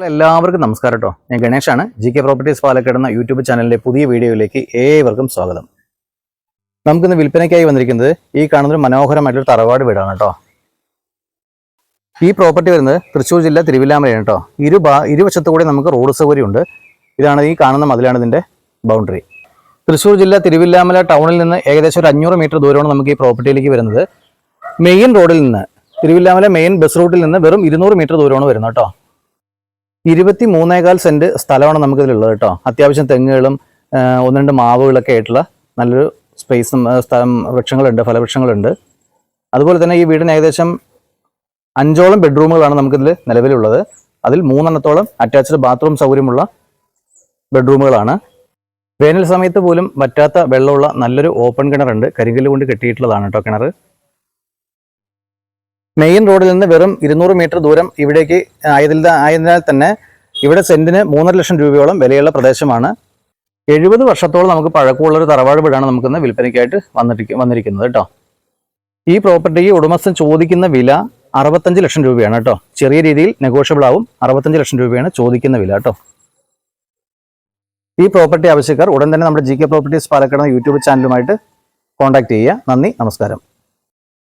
എല്ലാവർക്കും നമസ്കാരം കേട്ടോ. ഞാൻ ഗണേഷാണ്. GK പ്രോപ്പർട്ടീസ് പാലക്കാട് എന്ന യൂട്യൂബ് ചാനലിലെ പുതിയ വീഡിയോയിലേക്ക് ഏവർക്കും സ്വാഗതം. നമുക്കിന്ന് വിൽപ്പനയ്ക്കായി വന്നിരിക്കുന്നത് ഈ കാണുന്നൊരു മനോഹരമായിട്ടൊരു തറവാട് വീടാണ് കേട്ടോ. ഈ പ്രോപ്പർട്ടി വരുന്നത് തൃശ്ശൂർ ജില്ല തിരുവില്ലാമലയാണ് കേട്ടോ. ഇരുവശത്തു കൂടി നമുക്ക് റോഡ് സൗകര്യമുണ്ട്. ഇതാണ് ഈ കാണുന്ന മതിലാണ് ഇതിൻ്റെ ബൗണ്ടറി. തൃശ്ശൂർ ജില്ല തിരുവില്ലാമല ടൗണിൽ നിന്ന് ഏകദേശം ഒരു 500 മീറ്റർ ദൂരമാണ് നമുക്ക് ഈ പ്രോപ്പർട്ടിയിലേക്ക് വരുന്നത്. മെയിൻ റോഡിൽ നിന്ന് തിരുവില്ലാമല മെയിൻ ബസ് റൂട്ടിൽ നിന്ന് വെറും 200 മീറ്റർ ദൂരമാണ് വരുന്നത് കേട്ടോ. 23.25 സെന്റ് സ്ഥലമാണ് നമുക്കിതിലുള്ളത് കേട്ടോ. അത്യാവശ്യം തെങ്ങുകളും 1-2 മാവുകളൊക്കെ ആയിട്ടുള്ള നല്ലൊരു സ്പേസും സ്ഥലം, വൃക്ഷങ്ങളുണ്ട്, ഫലവൃക്ഷങ്ങളുണ്ട്. അതുപോലെ തന്നെ ഈ വീടിന് ഏകദേശം 5ഓളം ബെഡ്റൂമുകളാണ് നമുക്കിതിൽ നിലവിലുള്ളത്. അതിൽ 3 അറ്റാച്ച്ഡ് ബാത്റൂം സൗകര്യമുള്ള ബെഡ്റൂമുകളാണ്. വേനൽ സമയത്ത് പോലും വറ്റാത്ത വെള്ളമുള്ള നല്ലൊരു ഓപ്പൺ കിണറുണ്ട്. കരിങ്കല്ല് കൊണ്ട് കെട്ടിയിട്ടുള്ളതാണ് കേട്ടോ കിണർ. മെയിൻ റോഡിൽ നിന്ന് വെറും 200 മീറ്റർ ദൂരം ഇവിടേക്ക് ആയതിനാൽ തന്നെ ഇവിടെ സെന്റിന് 3.5 ലക്ഷം രൂപയോളം വിലയുള്ള പ്രദേശമാണ്. 70 വർഷത്തോളം നമുക്ക് പഴക്കമുള്ളൊരു തറവാട് വീടാണ് നമുക്കിന്ന് വിൽപ്പനയ്ക്കായിട്ട് വന്നിരിക്കുന്നത് കേട്ടോ. ഈ പ്രോപ്പർട്ടിക്ക് ഉടമസ്ഥൻ ചോദിക്കുന്ന വില 65 ലക്ഷം രൂപയാണ് കേട്ടോ. ചെറിയ രീതിയിൽ നെഗോഷ്യബിൾ ആവും. 65 ലക്ഷം രൂപയാണ് ചോദിക്കുന്ന വില കേട്ടോ. ഈ പ്രോപ്പർട്ടി ആവശ്യക്കാർ ഉടൻ തന്നെ നമ്മുടെ GK പ്രോപ്പർട്ടീസ് പാലക്കാട് യൂട്യൂബ് ചാനലുമായിട്ട് കോൺടാക്ട് ചെയ്യുക. നന്ദി, നമസ്കാരം.